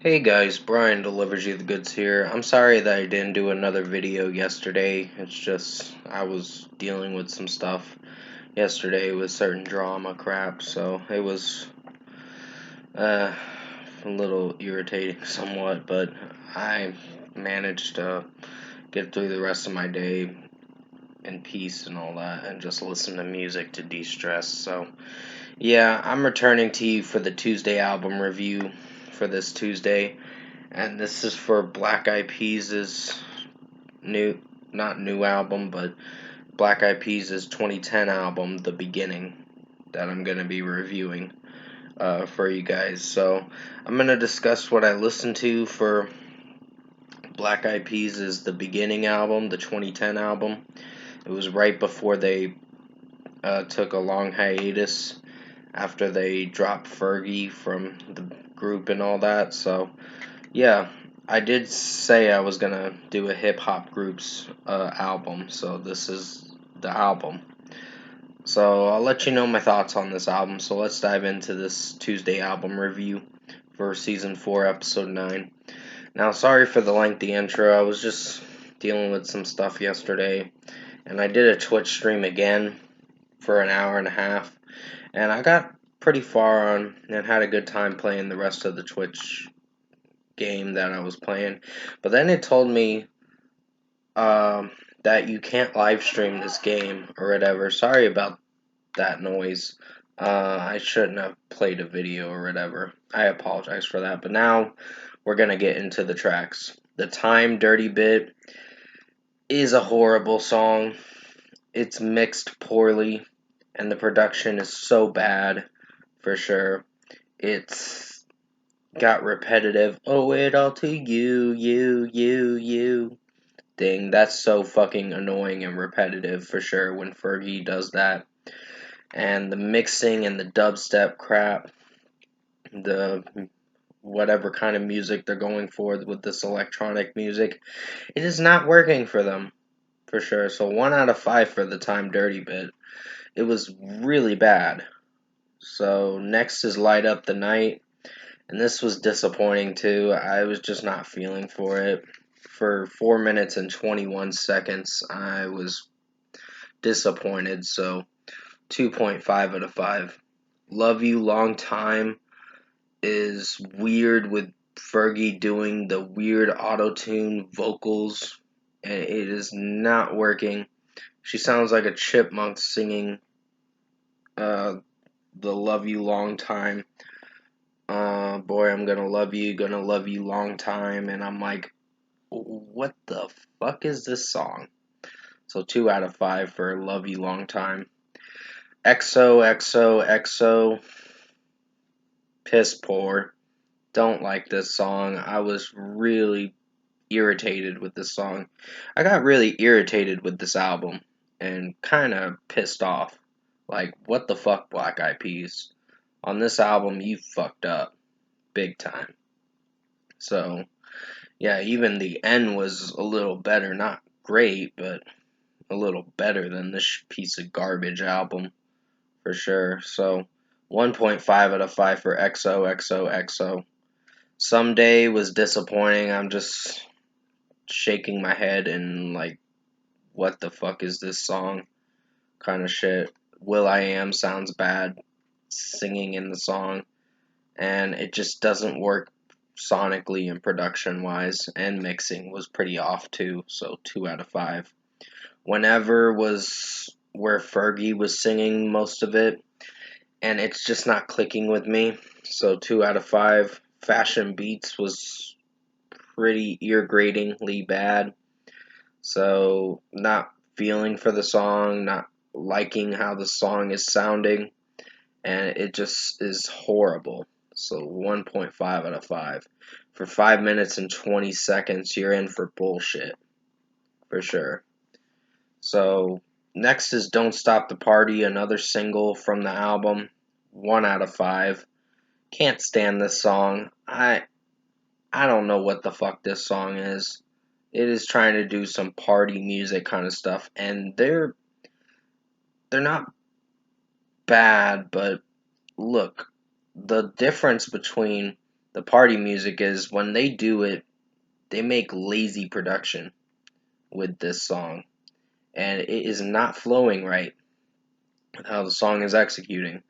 Hey guys, Brian delivers you the goods here. I'm sorry that I didn't do another video yesterday. It's just I was dealing with some stuff yesterday with certain drama crap, so it was uh, a little irritating somewhat, but I managed to get through the rest of my day in peace and all that and just listen to music to de-stress. So, yeah, I'm returning to you for the Tuesday album review for this Tuesday. And this is for Black Eyed Peas' new, not new album, but Black Eyed Peas' 2010 album, The Beginning, that I'm going to be reviewing for you guys. So I'm going to discuss what I listened to for Black Eyed Peas' The Beginning album, the 2010 album. It was right before they took a long hiatus after they dropped Fergie from the group and all that. So yeah, I did say I was gonna do a hip hop group's album, so this is the album. So I'll let you know my thoughts on this album. So let's dive into this Tuesday album review for season 4, episode 9. Now, sorry for the lengthy intro. I was just dealing with some stuff yesterday, and I did a Twitch stream again for an hour and a half, and I got pretty far on and had a good time playing the rest of the Twitch game that I was playing. But then it told me that you can't live stream this game or whatever. Sorry about that noise. I shouldn't have played a video or whatever. I apologize for that. But now we're going to get into the tracks. The Time Dirty Bit is a horrible song. It's mixed poorly, and the production is so bad, for sure. It's got repetitive, owe it all to you, you thing. That's so fucking annoying and repetitive for sure when Fergie does that. And the mixing and the dubstep crap, the whatever kind of music they're going for with this electronic music, it is not working for them for sure. So 1 out of 5 for the Time Dirty Bit. It was really bad. So next is Light Up the Night. And this was disappointing too. I was just not feeling for it. For 4 minutes and 21 seconds, I was disappointed. So 2.5 out of 5. Love You Long Time is weird with Fergie doing the weird auto-tune vocals. And it is not working. She sounds like a chipmunk singing the Love You Long Time. Boy, I'm gonna love you long time. And I'm like, what the fuck is this song? So 2 out of 5 for Love You Long Time. XOXOXO, piss poor. Don't like this song. I was really irritated with this song. I got really irritated with this album and kind of pissed off. Like, what the fuck, Black Eyed Peas? On this album, you fucked up big time. So, yeah, even the end was a little better. Not great, but a little better than this piece of garbage album for sure. So 1.5 out of 5 for XOXOXO. Someday was disappointing. I'm just shaking my head and like, what the fuck is this song? Kind of shit. Will I Am sounds bad singing in the song, and it just doesn't work sonically and production wise, and mixing was pretty off too. So 2 out of 5. Whenever was where Fergie was singing most of it, and it's just not clicking with me. So 2 out of 5. Fashion Beats was pretty ear-gratingly bad. So not feeling for the song, not liking how the song is sounding, and it just is horrible. So 1.5 out of 5. For 5 minutes and 20 seconds, you're in for bullshit. For sure. So next is Don't Stop the Party, another single from the album. 1 out of 5. Can't stand this song. I don't know what the fuck this song is. It is trying to do some party music kind of stuff, and they're not bad, but look, the difference between the the party music is when they do it, they make lazy production with this song, and it is not flowing right with how the song is executing.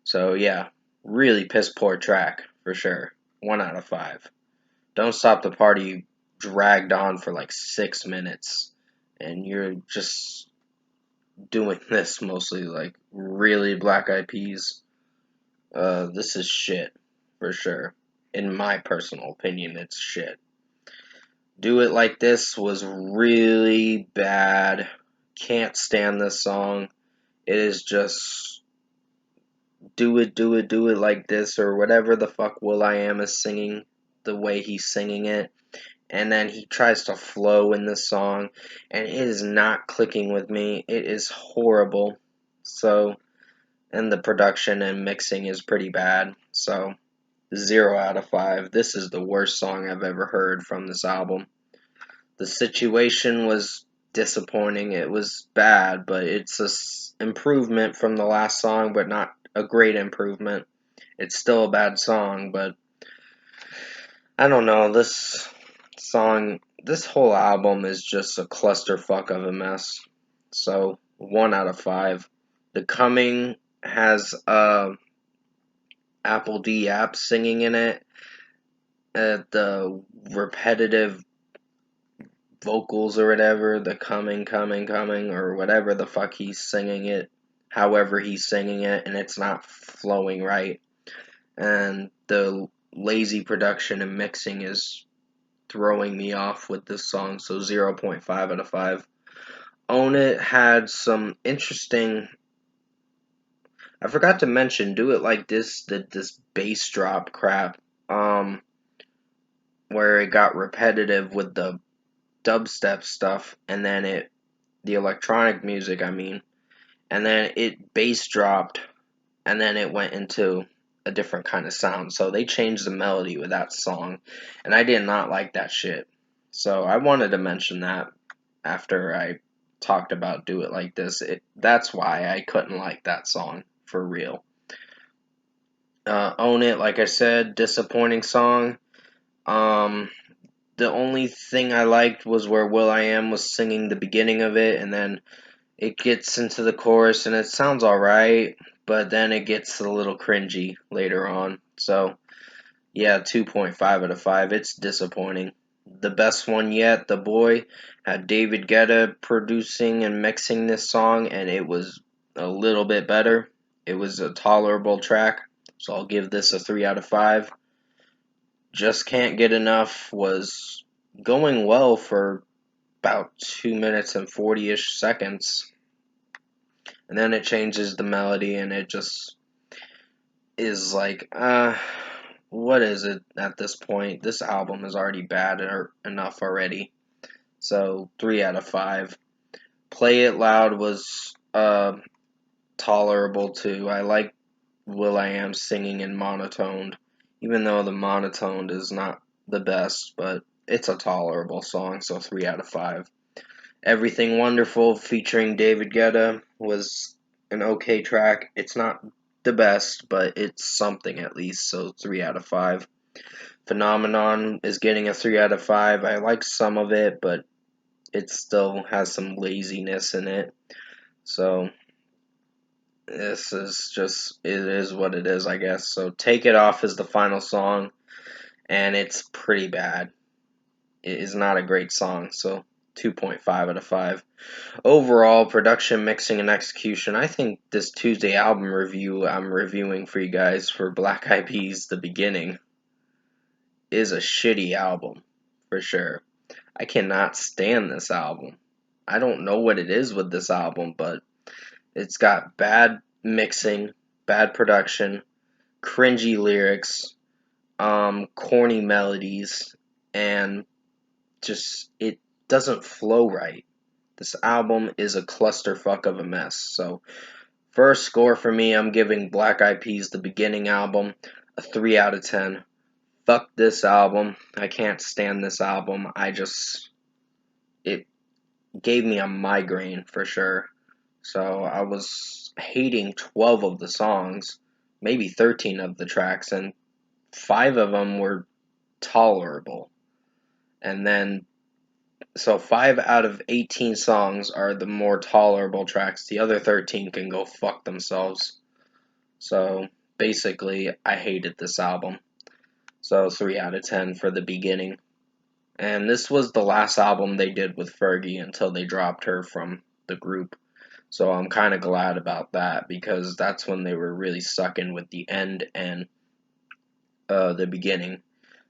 So yeah, really piss poor track for sure. 1 out of 5. Don't Stop the Party dragged on for like 6 minutes, and you're just doing this mostly like really Black Eyed Peas. This is shit for sure. In my personal opinion, it's shit. Do It Like This was really bad. Can't stand this song. It is just do it like this, or whatever the fuck will.i.am is singing, the way he's singing it. And then he tries to flow in this song, and it is not clicking with me. It is horrible. So, and the production and mixing is pretty bad. So, 0 out of 5. This is the worst song I've ever heard from this album. The Situation was disappointing. It was bad, but it's a improvement from the last song, but not a great improvement. It's still a bad song, but I don't know. This whole album is just a clusterfuck of a mess. So 1 out of 5. The Coming has Apple D App singing in it. The repetitive vocals or whatever, the coming, or whatever the fuck he's singing it, however he's singing it, and it's not flowing right. And the lazy production and mixing is throwing me off with this song, so 0.5 out of 5. Own It had some interesting. I forgot to mention, Do It Like This did this bass drop crap, where it got repetitive with the dubstep stuff, and then the electronic music, I mean, and then it bass dropped, and then it went into a different kind of sound. So they changed the melody with that song, and I did not like that shit. So I wanted to mention that after I talked about Do It Like This. That's why I couldn't like that song for real. Own It, like I said, disappointing song. Um, the only thing I liked was where will.i.am was singing the beginning of it, and then it gets into the chorus, and it sounds alright, but then it gets a little cringy later on. So, yeah, 2.5 out of 5. It's disappointing. The best one yet, The Boy, had David Guetta producing and mixing this song, and it was a little bit better. It was a tolerable track, so I'll give this a 3 out of 5. Just Can't Get Enough was going well for about 2 minutes and 40-ish seconds. And then it changes the melody, and it just is like, what is it at this point? This album is already bad enough already. So 3 out of 5. Play It Loud was tolerable too. I like will.i.am singing in monotoned, even though the monotoned is not the best, but it's a tolerable song, so 3 out of 5. Everything Wonderful featuring David Guetta was an okay track. It's not the best, but it's something at least, so 3 out of 5. Phenomenon is getting a 3 out of 5. I like some of it, but it still has some laziness in it. So this is just, it is what it is, I guess. So Take It Off is the final song, and it's pretty bad. It is not a great song, so 2.5 out of 5. Overall, production, mixing, and execution. I think this Tuesday album review I'm reviewing for you guys for Black Eyed Peas, The Beginning, is a shitty album, for sure. I cannot stand this album. I don't know what it is with this album, but it's got bad mixing, bad production, cringy lyrics, corny melodies, and just, it doesn't flow right. This album is a clusterfuck of a mess. So, first score for me, I'm giving Black Eyed Peas The Beginning album a 3 out of 10. Fuck this album. I can't stand this album. It gave me a migraine for sure. So, I was hating 12 of the songs, maybe 13 of the tracks, and 5 of them were tolerable. And then, so 5 out of 18 songs are the more tolerable tracks. The other 13 can go fuck themselves. So, basically, I hated this album. So, 3 out of 10 for the beginning. And this was the last album they did with Fergie until they dropped her from the group. So I'm kind of glad about that, because that's when they were really sucking with the end and the beginning.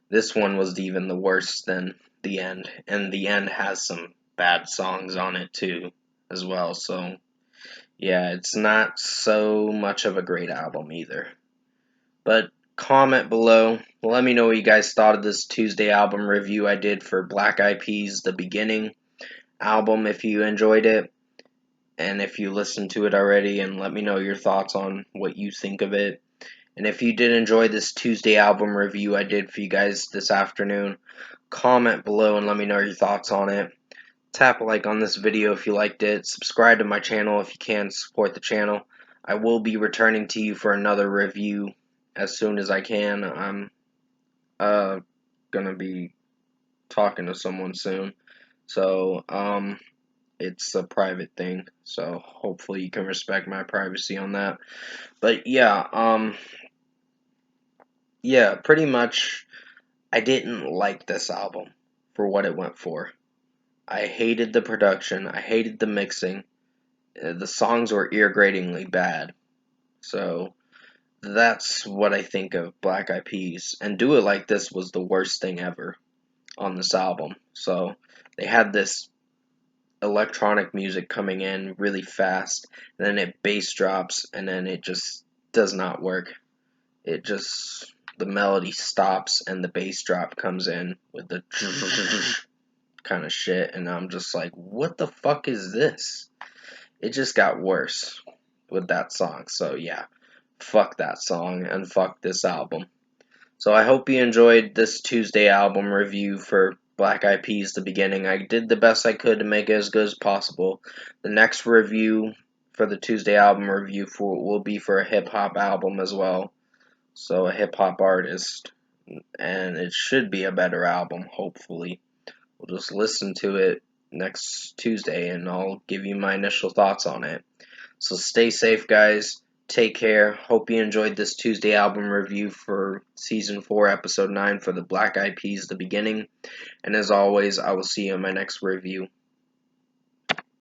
This one was even the worse than the end, and the end has some bad songs on it too, as well. So yeah, it's not so much of a great album either. But comment below. Let me know what you guys thought of this Tuesday album review I did for Black Eyed Peas, The Beginning album, if you enjoyed it, and if you listened to it already, and let me know your thoughts on what you think of it. And if you did enjoy this Tuesday album review I did for you guys this afternoon, comment below and let me know your thoughts on it. Tap a like on this video if you liked it. Subscribe to my channel if you can, support the channel. I will be returning to you for another review as soon as I can. I'm gonna be talking to someone soon. So, it's a private thing, so hopefully you can respect my privacy on that. But yeah, pretty much I didn't like this album for what it went for. I hated the production, I hated the mixing. The songs were ear-gratingly bad. So that's what I think of Black Eyed Peas. And Do It Like This was the worst thing ever on this album. So they had this electronic music coming in really fast, and then it bass drops, and then it just does not work. It just, the melody stops and the bass drop comes in with the kind of shit, and I'm just like, what the fuck is this? It just got worse with that song. So yeah, fuck that song and fuck this album. So I hope you enjoyed this Tuesday album review for Black Eyed Peas, The Beginning. I did the best I could to make it as good as possible. The next review for the Tuesday album review will be for a hip-hop album as well. So a hip-hop artist. And it should be a better album, hopefully. We'll just listen to it next Tuesday and I'll give you my initial thoughts on it. So stay safe, guys. Take care. Hope you enjoyed this Tuesday album review for Season 4, Episode 9 for the Black Eyed Peas, The Beginning. And as always, I will see you in my next review.